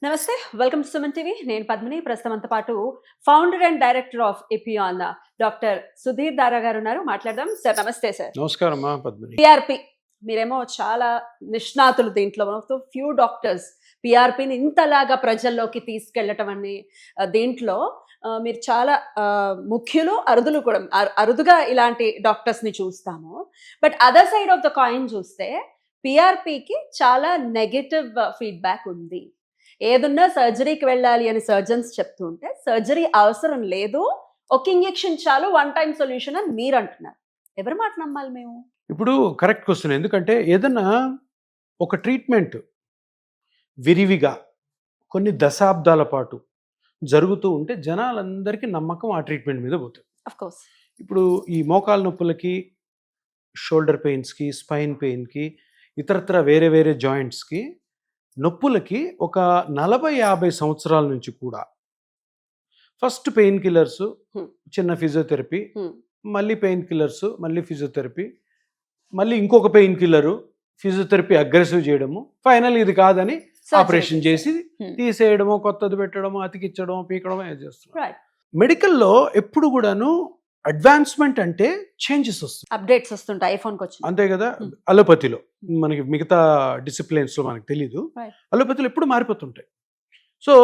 నమస్తే, welcome to Suman TV. నేను పద్మిని. ప్రస్తుతం మనతో పాటు founder and director of Epione doctor Sudheer దారా గారు ఉన్నారు. మాట్లాడదాం. సార్ నమస్తే. సార్ నమస్కారం పద్మిని. పిఆర్పి మీరేమో చాలా నిష్ణాతులు దీంట్లో. ఫ్యూ డాక్టర్స్ పిఆర్పిని ఇంతలాగా ప్రజల్లోకి తీసుకెళ్లటం అని దీంట్లో మీరు చాలా ముఖ్యులు, అరుదులు కూడా. అరుదుగా ఇలాంటి డాక్టర్స్ ని చూస్తాము. But other side of the coin చూస్తే పిఆర్పికి చాలా నెగటివ్ ఫీడ్బ్యాక్ ఉంది. ఏదున్నా సర్జరీకి వెళ్ళాలి అని సర్జన్స్ చెప్తుంటే సర్జరీ అవసరం లేదు, ఒక ఇంజెక్షన్ చాలు, వన్ టైం సొల్యూషన్ అని మీరు అంటున్నారు. ఎవరి మాట నమ్మాలి మేము? ఇప్పుడు కరెక్ట్ క్వశ్చన్. ఎందుకంటే ఏదన్నా ఒక ట్రీట్మెంట్ విరివిగా కొన్ని దశాబ్దాల పాటు జరుగుతూ ఉంటే జనాలందరికీ నమ్మకం ఆ ట్రీట్మెంట్ మీద పోతుంది. Of course. ఇప్పుడు ఈ మోకాలు నొప్పులకి, షోల్డర్ పెయిన్స్కి, స్పైన్ పెయిన్కి, ఇతరత్ర వేరే వేరే జాయింట్స్కి, నొప్పులకి ఒక 40-50 సంవత్సరాల నుంచి కూడా ఫస్ట్ పెయిన్ కిల్లర్స్, చిన్న ఫిజియోథెరపీ, మళ్ళీ పెయిన్ కిల్లర్స్, మళ్ళీ ఫిజియోథెరపీ, మళ్ళీ ఇంకొక పెయిన్ కిల్లరు, ఫిజియోథెరపీ అగ్రెసివ్ చేయడము, ఫైనల్ ఇది కాదని ఆపరేషన్ చేసి తీసేయడము, కొత్తది పెట్టడము, అతికిచ్చడము, పీకడము చేస్తున్నారు. మెడికల్లో ఎప్పుడు కూడాను అడ్వాన్స్మెంట్ అంటే చేంజెస్ వస్తాయి, అప్డేట్స్ వస్తుంటాయి. ఐఫోన్కి వచ్చి అంతే కదా. అలోపతిలో మనకి మిగతా డిసిప్లిన్స్లో మనకు తెలీదు, అలోపతిలో ఎప్పుడు మారిపోతుంటాయి. సో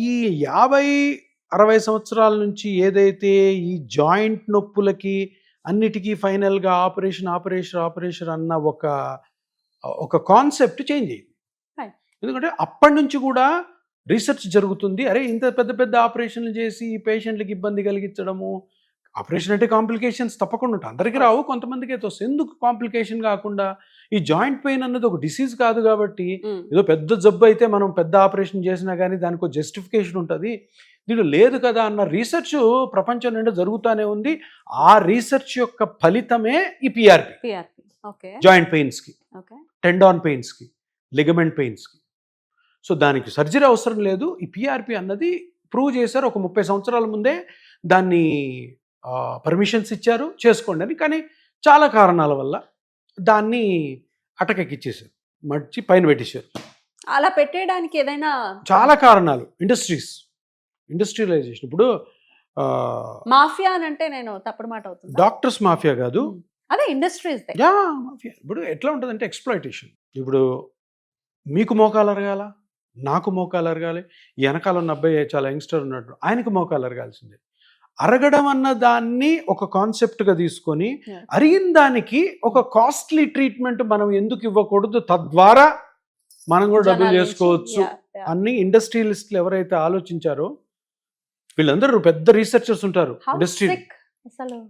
ఈ 50-60 సంవత్సరాల నుంచి ఏదైతే ఈ జాయింట్ నొప్పులకి అన్నిటికీ ఫైనల్గా ఆపరేషన్ ఆపరేషన్ ఆపరేషన్ అన్న ఒక కాన్సెప్ట్ చేంజ్ అయ్యింది. ఎందుకంటే అప్పటి నుంచి కూడా రీసెర్చ్ జరుగుతుంది. అరే ఇంత పెద్ద పెద్ద ఆపరేషన్లు చేసి పేషెంట్లకి ఇబ్బంది కలిగించడము, ఆపరేషన్ అంటే కాంప్లికేషన్స్ తప్పకుండా ఉంటాయి, అందరికీ రావు, కొంతమందికి అయితే వస్తుంది. ఎందుకు కాంప్లికేషన్ కాకుండా? ఈ జాయింట్ పెయిన్ అన్నది ఒక డిసీజ్ కాదు కాబట్టి, ఏదో పెద్ద జబ్బు అయితే మనం పెద్ద ఆపరేషన్ చేసినా కానీ దానికి ఒక జస్టిఫికేషన్ ఉంటుంది, దీంట్లో లేదు కదా అన్న రీసెర్చ్ ప్రపంచం నిండా జరుగుతూనే ఉంది. ఆ రీసెర్చ్ యొక్క ఫలితమే ఈ పిఆర్పి. జాయింట్ పెయిన్స్కి, టెండాన్ పెయిన్స్కి, లిగమెంట్ పెయిన్స్కి. సో దానికి సర్జరీ అవసరం లేదు. ఈ పిఆర్పి అన్నది ప్రూవ్ చేశారు. ఒక 30 సంవత్సరాల ముందే దాన్ని పర్మిషన్స్ ఇచ్చారు, చేసుకోండి అని. కానీ చాలా కారణాల వల్ల దాన్ని అటకెక్కిచ్చేసారు, మర్చి పైన పెట్టేశారు. అలా పెట్టేయడానికి ఏదైనా చాలా కారణాలు. ఇండస్ట్రియలైజేషన్. ఇప్పుడు మాఫియా అని అంటే నేను తప్పుడు మాట అవుతుంది. డాక్టర్స్ మాఫియా కాదు, అదే ఇండస్ట్రీస్ మాఫియా. ఇప్పుడు ఎట్లా ఉంటుందంటే ఎక్స్ప్లాయిటేషన్. ఇప్పుడు మీకు మోకాలు అరగాల, నాకు మోకాలు అరగాలి, వెనకాల ఉన్న అబ్బాయి చాలా యంగ్స్టర్ ఉన్నట్టు ఆయనకు మోకాలు అరగాల్సిందే. అరగడం అన్న దాన్ని ఒక కాన్సెప్ట్గా తీసుకొని అరిగిన దానికి ఒక కాస్ట్లీ ట్రీట్మెంట్ మనం ఎందుకు ఇవ్వకూడదు, తద్వారా మనం కూడా డబ్బులు చేసుకోవచ్చు అన్ని ఇండస్ట్రియలిస్టులు ఎవరైతే ఆలోచించారో వీళ్ళందరూ పెద్ద రీసెర్చర్స్ ఉంటారు ఇండస్ట్రీ.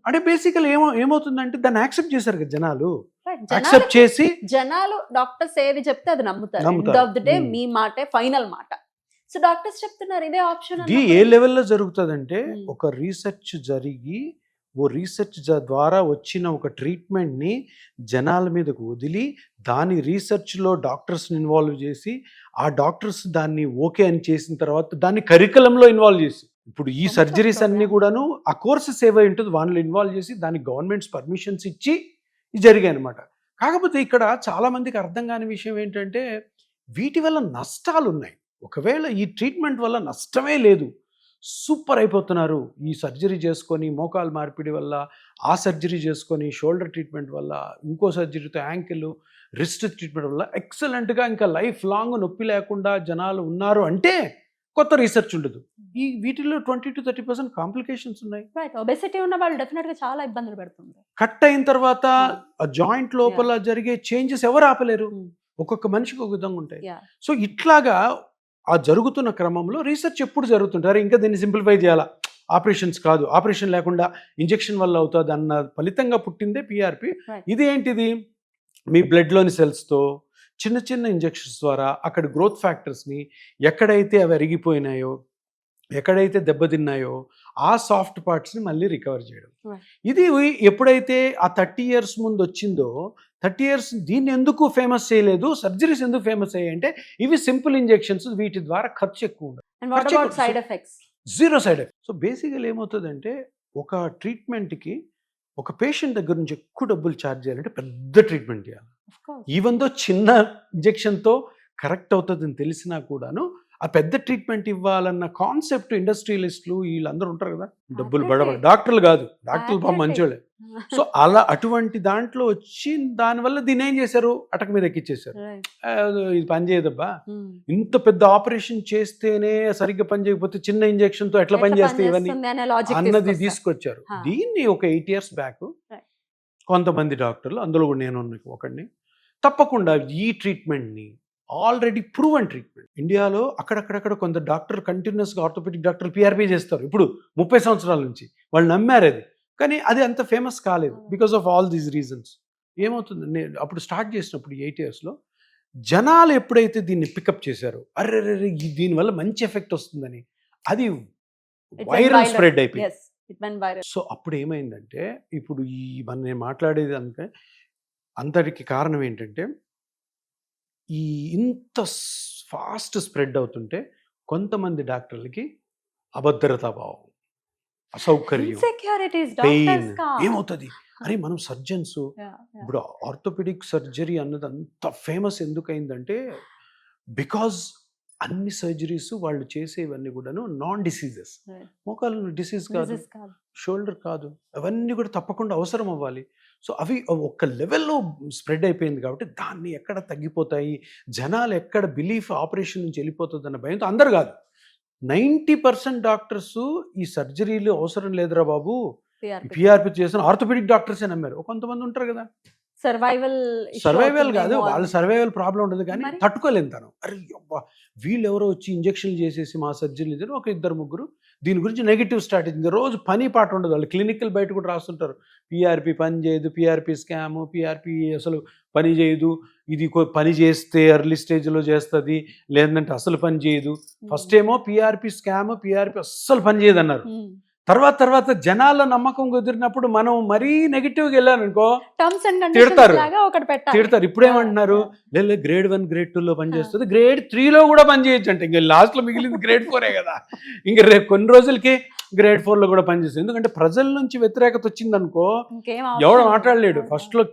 అంటే బేసికల్ ఏమవుతుందంటే దాన్ని యాక్సెప్ట్ చేశారు కదా జనాలు. యాక్సెప్ట్ చేసి జనాలు డాక్టర్స్ ఏది చెప్తే అది నమ్ముతారు. ఎండ్ ఆఫ్ ది డే మీ మాటే ఫైనల్ మాట. సో డాక్టర్స్ చెప్తున్నారు ఇదే ఆప్షన్. ఇది ఏ లెవెల్లో జరుగుతుందంటే ఒక రీసెర్చ్ జరిగి ఓ రీసెర్చ్ ద్వారా వచ్చిన ఒక ట్రీట్మెంట్ని జనాల మీదకు వదిలి దాని రీసెర్చ్లో డాక్టర్స్ని ఇన్వాల్వ్ చేసి ఆ డాక్టర్స్ దాన్ని ఓకే అని చేసిన తర్వాత దాన్ని కరికులంలో ఇన్వాల్వ్ చేసి, ఇప్పుడు ఈ సర్జరీస్ అన్నీ కూడాను ఆ కోర్సెస్ ఏవై ఉంటుంది వాటిలో ఇన్వాల్వ్ చేసి దానికి గవర్నమెంట్స్ పర్మిషన్స్ ఇచ్చి ఇది జరిగాయి అనమాట. కాకపోతే ఇక్కడ చాలామందికి అర్థం కాని విషయం ఏంటంటే వీటి వల్ల నష్టాలు ఉన్నాయి. ఒకవేళ ఈ ట్రీట్మెంట్ వల్ల నష్టమే లేదు, సూపర్ అయిపోతున్నారు. ఈ సర్జరీ చేసుకొని మోకాలు మార్పిడి వల్ల, ఆ సర్జరీ చేసుకొని షోల్డర్ ట్రీట్మెంట్ వల్ల, ఇంకో సర్జరీతో యాంకిల్, రిస్ట్ ట్రీట్మెంట్ వల్ల ఎక్సలెంట్గా ఇంకా లైఫ్ లాంగ్ నొప్పి లేకుండా జనాలు ఉన్నారు అంటే కొత్త రీసెర్చ్ ఉండదు. ఈ వీటిలో 20-30% కాంప్లికేషన్స్ ఉన్నాయి. ఒబెసిటీ ఉన్న వాళ్ళు డెఫినెట్గా చాలా ఇబ్బందులు పెడుతుంది. కట్ అయిన తర్వాత ఆ జాయింట్ లోపల జరిగే చేంజెస్ ఎవరు ఆపలేరు, ఒక్కొక్క మనిషికి ఒక విధంగా ఉంటాయి. సో ఇట్లాగా ఆ జరుగుతున్న క్రమంలో రీసెర్చ్ ఎప్పుడు జరుగుతుంటారు, ఇంకా దీన్ని సింప్లిఫై చేయాలా, ఆపరేషన్స్ కాదు, ఆపరేషన్ లేకుండా ఇంజెక్షన్ వల్ల అవుతుంది అన్న ఫలితంగా పుట్టిందే పిఆర్పి. ఇది ఏంటిది, మీ బ్లడ్లోని సెల్స్తో చిన్న చిన్న ఇంజెక్షన్స్ ద్వారా అక్కడ గ్రోత్ ఫ్యాక్టర్స్ని ఎక్కడైతే అవి అరిగిపోయినాయో, ఎక్కడైతే దెబ్బతిన్నాయో ఆ సాఫ్ట్ పార్ట్స్ని మళ్ళీ రికవర్ చేయడం. ఇది ఎప్పుడైతే ఆ 30 years ముందు వచ్చిందో, 30 years దీన్ని ఎందుకు ఫేమస్ చేయలేదు, సర్జరీస్ ఎందుకు ఫేమస్ అయ్యాయి అంటే ఇవి సింపుల్ ఇంజెక్షన్స్, వీటి ద్వారా ఖర్చు ఎక్కువ ఉండదు, జీరో సైడ్ ఎఫెక్ట్. సో బేసికల్ ఏమవుతుందంటే ఒక ట్రీట్మెంట్కి ఒక పేషెంట్ దగ్గర నుంచి ఎక్కువ డబ్బులు ఛార్జ్ చేయాలంటే పెద్ద ట్రీట్మెంట్ చేయాలి. ఈవెన్ దో చిన్న ఇంజెక్షన్తో కరెక్ట్ అవుతుందని తెలిసినా కూడాను ఆ పెద్ద ట్రీట్మెంట్ ఇవ్వాలన్న కాన్సెప్ట్ ఇండస్ట్రియలిస్టులు వీళ్ళందరూ ఉంటారు కదా, డబ్బులు Accurate. బడబడ, డాక్టర్లు కాదు, డాక్టర్లు పాపం Accurate. మంచోళ్ళే. సో అలా అటువంటి దాంట్లో వచ్చి దానివల్ల దీన్ని ఏం చేశారు, అటక మీద ఎక్కిచ్చేశారు. Right. ఇది పని చేయదబ్బా, Hmm. ఇంత పెద్ద ఆపరేషన్ చేస్తేనే సరిగ్గా పని చేయకపోతే చిన్న ఇంజెక్షన్ తో ఎట్లా పని చేస్తే ఇవన్నీ పనిచేస్తుంది అనే logic అన్నది తీసుకొస్తారు. తీసుకొచ్చారు. హా. దీన్ని ఒక 8 years బ్యాక్ Right. కొంతమంది డాక్టర్లు, అందులో కూడా నేను ఒకడిని, తప్పకుండా ఈ ట్రీట్మెంట్ని ఆల్రెడీ ప్రూవన్ ట్రీట్మెంట్ ఇండియాలో అక్కడక్కడక్కడ కొంత డాక్టర్ కంటిన్యూస్గా ఆర్థోపెడిక్ డాక్టర్లు పిఆర్పి చేస్తారు ఇప్పుడు 30 సంవత్సరాల నుంచి. వాళ్ళు నమ్మారు అది, కానీ అది అంత ఫేమస్ కాలేదు because of all these reasons. ఏమవుతుంది, నేను అప్పుడు స్టార్ట్ చేసినప్పుడు 8 yearsలో జనాలు ఎప్పుడైతే దీన్ని పికప్ చేశారో, అర్రే దీనివల్ల మంచి ఎఫెక్ట్ వస్తుందని, అది It went viral viral. Spread అయిపోయింది. Yes, it went viral. So అప్పుడు ఏమైందంటే, ఇప్పుడు నేను మాట్లాడేది అంతటికి కారణం ఏంటంటే, ఈ ఇంత ఫాస్ట్ స్ప్రెడ్ అవుతుంటే కొంతమంది డాక్టర్లకి అభద్రతా భావం, అసౌకర్యం, Insecurities, పెయిన్. doctors ka. ఏమవుతుంది, అరే మనం సర్జన్స్, Yeah, yeah. ఇప్పుడు ఆర్థోపెడిక్ సర్జరీ అన్నది అంత ఫేమస్ ఎందుకైందంటే, బికాజ్ అన్ని సర్జరీస్ వాళ్ళు చేసేవన్నీ కూడాను నాన్ డిసీజెస్. Right. మోకాలు డిసీజ్ కాదు, Disease కాదు. షోల్డర్ కాదు, అవన్నీ కూడా తప్పకుండా అవసరం అవ్వాలి. సో అవి ఒక్క లెవెల్లో స్ప్రెడ్ అయిపోయింది కాబట్టి దాన్ని ఎక్కడ తగ్గిపోతాయి, జనాలు ఎక్కడ బిలీఫ్ ఆపరేషన్ నుంచి వెళ్ళిపోతుంది అన్న భయంతో అందరు కాదు, 90% డాక్టర్స్ ఈ సర్జరీలు అవసరం లేదురా బాబు, PRP. పిఆర్పి చేసిన ఆర్థోపెడిక్ డాక్టర్సే నమ్మారు. కొంతమంది ఉంటారు కదా, Survival issue సర్వైవల్ కాదు, అవుతుందేమో వాళ్ళ అని. సర్వైవల్ ప్రాబ్లం ఉండదు, కానీ మరి? తట్టుకోలేను తను. అరే అబ్బా, వీళ్ళు ఎవరో వచ్చి ఇంజక్షన్లు చేసేసి మా సర్జరీలు ఒక 2-3 దీని గురించి నెగిటివ్ స్ట్రాటజీ, రోజు పని పాట ఉండదు. వాళ్ళు క్లినికల్ బయట కూడా రాస్తుంటారు, పిఆర్పి పని చేయదు, పిఆర్పి స్కామ్, పిఆర్పి అసలు పని చేయదు, ఇది పని చేస్తే ఎర్లీ స్టేజ్లో చేస్తుంది, లేదంటే అసలు పని చేయదు. ఫస్ట్ ఏమో పిఆర్పి స్కామ్, పిఆర్పి అస్సలు పని చేయదు అన్నారు. Hmm. తర్వాత జనాల నమ్మకం కుదిరినప్పుడు మనం మరీ నెగిటివ్గా వెళ్ళాను అనుకో, Terms and తిడతారు. conditions లాగా ఒకటి పెట్టాలి. తిడతారు. ఇప్పుడు ఏమంటున్నారు, లేదు గ్రేడ్ 1 గ్రేడ్ 2లో పనిచేస్తుంది, గ్రేడ్ 3లో కూడా పనిచేయచ్చు అంటే, ఇంకా లాస్ట్లో మిగిలింది గ్రేడ్ 4 కదా, ఇంకా రేపు కొన్ని రోజులకి గ్రేడ్ 4లో కూడా పనిచేస్తుంది. ఎందుకంటే ప్రజల నుంచి వ్యతిరేకత వచ్చింది అనుకో, ఇంకేం ఎవడు అవసరం మాట్లాడలేడు. లేదు. ఫస్ట్ లో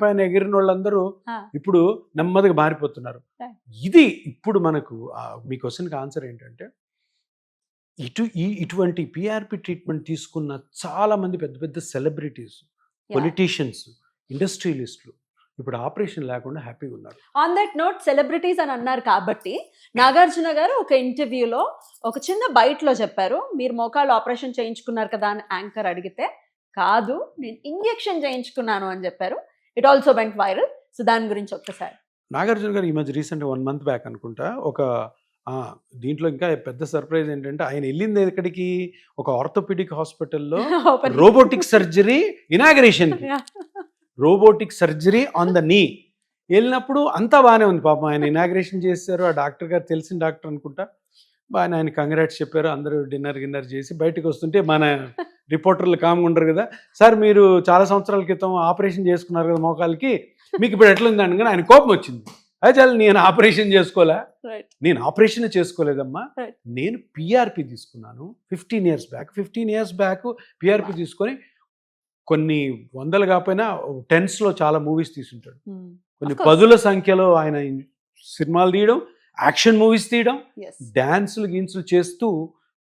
పైన ఎగిరిన వాళ్ళందరూ ఆ. ఇప్పుడు నెమ్మదిగా మారిపోతున్నారు. Right. ఇది ఇప్పుడు మనకు మీ క్వశ్చన్కి ఆన్సర్ ఏంటంటే, ఇటువంటి పిఆర్పి ట్రీట్మెంట్ తీసుకున్న చాలా మంది పెద్ద పెద్ద సెలబ్రిటీస్, Yeah. పొలిటీషియన్స్, ఇండస్ట్రియలిస్టులు ఇప్పుడు ఆపరేషన్ లేకుండా హ్యాపీగా ఉన్నారు. ఆన్ దట్ నోట్ సెలబ్రిటీస్ అని అన్నారు కాబట్టి, నాగార్జున గారు ఒక ఇంటర్వ్యూలో ఒక చిన్న బైట్లో చెప్పారు, మీరు మోకాళ్ళు ఆపరేషన్ చేయించుకున్నారు కదా అని యాంకర్ అడిగితే, కాదు నేను ఇంజెక్షన్ చేయించుకున్నాను అని చెప్పారు. It also went viral. So దాని గురించి ఒక్కసారి. నాగార్జున గారు ఈ మధ్య రీసెంట్ 1 month బ్యాక్ అనుకుంటా, ఒక దీంట్లో ఇంకా పెద్ద సర్ప్రైజ్ ఏంటంటే, ఆయన వెళ్ళింది ఎక్కడికి, ఒక ఆర్థోపెడిక్ హాస్పిటల్లో Open. Robotic surgery inauguration, Yeah. Robotic surgery on the నీ వెళ్ళినప్పుడు అంతా బాగానే ఉంది. పాపం ఆయన ఇనాగ్రేషన్ చేశారు, ఆ డాక్టర్ గారు తెలిసిన డాక్టర్ అనుకుంటా, బాగా ఆయన కంగ్రాట్స్ చెప్పారు. అందరూ గిన్నర్ చేసి బయటకు వస్తుంటే మన రిపోర్టర్లు కామ్గా ఉండరు కదా, సార్ మీరు చాలా సంవత్సరాల క్రితం ఆపరేషన్ చేసుకున్నారు కదా మోకాలకి, మీకు ఇప్పుడు ఎట్లుంది అనగానే ఆయన కోపం వచ్చింది. అది చాలా, నేను ఆపరేషన్ చేసుకోలే, Right. నేను ఆపరేషన్ చేసుకోలేదమ్మా, Right. నేను పిఆర్పి తీసుకున్నాను 15 years back. 15 years back PRP తీసుకొని కొన్ని వందలు కాకపోయినా 10sలో చాలా మూవీస్ తీసుంటాడు, Hmm. కొన్ని Of course. 10ల సంఖ్యలో ఆయన సినిమాలు తీయడం, యాక్షన్ మూవీస్ తీయడం, Yes. డ్యాన్సులు గీన్సులు చేస్తూ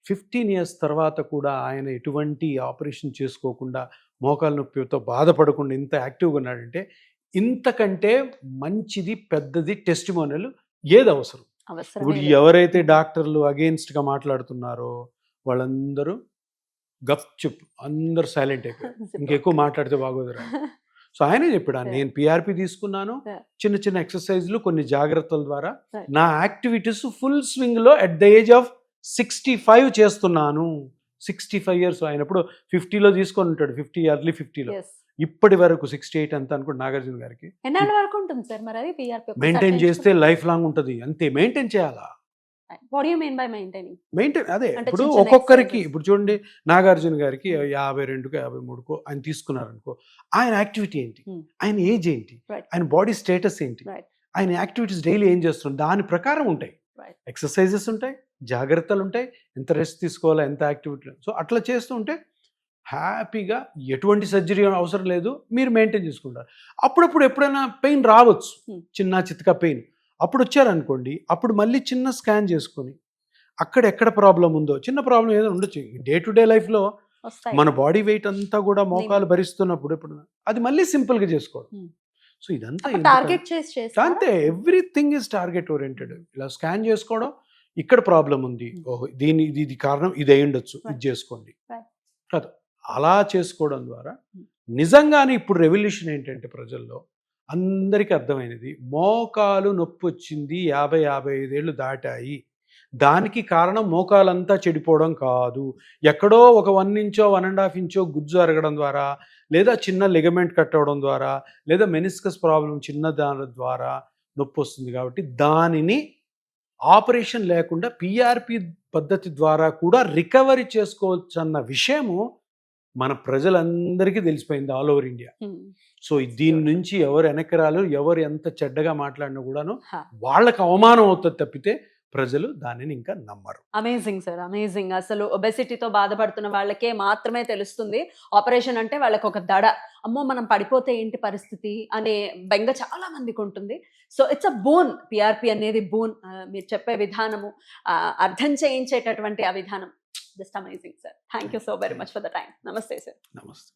15 years తర్వాత కూడా ఆయన ఎటువంటి ఆపరేషన్ చేసుకోకుండా, మోకాలు నొప్పితో బాధపడకుండా ఇంత యాక్టివ్గా ఉన్నాడంటే, ఇంతకంటే మంచిది పెద్దది టెస్టిమోనియల్ ఏది అవసరం? అవసరమే ఇప్పుడు లేదు. ఎవరైతే డాక్టర్లు అగేన్స్ట్గా మాట్లాడుతున్నారో వాళ్ళందరూ గప్చుప్, అందరూ సైలెంట్ అయిపోయారు, ఇంకెక్కువ మాట్లాడితే బాగోదురా. సో ఆయనే చెప్పాడు, నేను పిఆర్పి తీసుకున్నాను, Yeah. చిన్న చిన్న ఎక్సర్సైజ్లు కొన్ని జాగ్రత్తల ద్వారా Right. నా యాక్టివిటీస్ ఫుల్ స్వింగ్లో అట్ ద ఏజ్ ఆఫ్ 65 చేస్తున్నాను. 65 years ఆయనప్పుడు 50లో తీసుకొని ఉంటాడు, 50 50లో, Yes. ఇప్పటి వరకు 68 అంత అనుకోండి నాగార్జున గారికి. ఎన్నాళ్ళ వరకు ఉంటుంది సార్ మరి అది PRP? మెయింటైన్ చేస్తే లైఫ్ లాంగ్ ఉంటుంది, అంతే. మెయింటైన్ చేయాలా, what you mean by maintaining? Maintain అదే. అంటే ఇప్పుడు చిన్న చిన్న ఒక్కొక్కరికి, exercises. ఇప్పుడు చూడండి నాగార్జున గారికి 52కో 53కో ఆయన తీసుకున్నారనుకో, ఆయన యాక్టివిటీ ఏంటి, Hmm. ఆయన ఏజ్ ఏంటి, Right. ఆయన బాడీ స్టేటస్ ఏంటి, Right. ఆయన యాక్టివిటీస్ డైలీ ఏం చేస్తున్నారు, దాని ప్రకారం ఉంటాయి. Right. ఎక్సర్సైజెస్ ఉంటాయి, జాగ్రత్తలు ఉంటాయి, ఎంత రెస్ట్ తీసుకోవాలా, ఎంత యాక్టివిటీ. సో అట్లా చేస్తూ ఉంటే హ్యాపీగా ఎటువంటి సర్జరీ అవసరం లేదు, మీరు మెయింటైన్ చేసుకుంటారు. అప్పుడప్పుడు ఎప్పుడైనా పెయిన్ రావచ్చు, Hmm. చిన్న చితక పెయిన్, అప్పుడు వచ్చారనుకోండి, అప్పుడు మళ్ళీ చిన్న స్కాన్ చేసుకొని అక్కడ ఎక్కడ ప్రాబ్లం ఉందో, చిన్న ప్రాబ్లం ఏదో ఉండొచ్చు డే టు డే లైఫ్లో. వస్తాయి. మన బాడీ వెయిట్ అంతా కూడా మోకాలు భరిస్తున్నప్పుడు ఇప్పుడు అది మళ్ళీ సింపుల్గా చేసుకోవడం. సో ఇదంతా టార్గెట్ చేసి చేస్తా. అంతే, ఎవ్రీథింగ్ ఇస్ టార్గెట్ ఓరియంటెడ్. ఇలా స్కాన్ చేసుకోవడం, ఇక్కడ ప్రాబ్లం ఉంది, ఓహో దీని ఇది కారణం ఇది అయి ఉండొచ్చు, ఇది చేసుకోండి కాదు. అలా చేసుకోవడం ద్వారా నిజంగానే ఇప్పుడు రెవల్యూషన్ ఏంటంటే ప్రజల్లో అందరికీ అర్థమైనది, మోకాలు నొప్పి వచ్చింది 50-55 ఏళ్ళు దాటాయి, దానికి కారణం మోకాలంతా చెడిపోవడం కాదు, ఎక్కడో ఒక 1 ఇంచో 1.5 ఇంచో గుజ్జు అరగడం ద్వారా, లేదా చిన్న లిగమెంట్ కట్ అవ్వడం ద్వారా, లేదా మెనిస్కస్ ప్రాబ్లం చిన్న దాని ద్వారా నొప్పి వస్తుంది. కాబట్టి దానిని ఆపరేషన్ లేకుండా పిఆర్పి పద్ధతి ద్వారా కూడా రికవరీ చేసుకోవచ్చు అన్న విషయము మన ప్రజలందరికీ తెలిసిపోయింది ఆల్ ఓవర్ ఇండియా. సో దీని నుంచి ఎవరు వెనకరాలు, ఎవరు ఎంత చెడ్డగా మాట్లాడినా కూడాను వాళ్ళకి అవమానం అవుతుంది తప్పితే ప్రజలు దానిని ఇంకా నమ్మరు. Amazing sir, amazing. అసలు ఒబెసిటీతో బాధపడుతున్న వాళ్ళకే మాత్రమే తెలుస్తుంది ఆపరేషన్ అంటే వాళ్ళకి ఒక దడ, అమ్మో మనం పడిపోతే ఏంటి పరిస్థితి అనే బెంగ చాలా మందికి ఉంటుంది. So it's a bone, PRP అనేది బోన్. మీరు చెప్పే విధానము, అర్థం చేయించేటటువంటి ఆ విధానం just amazing sir. Thank you so very much for the time. నమస్తే సార్. నమస్తే.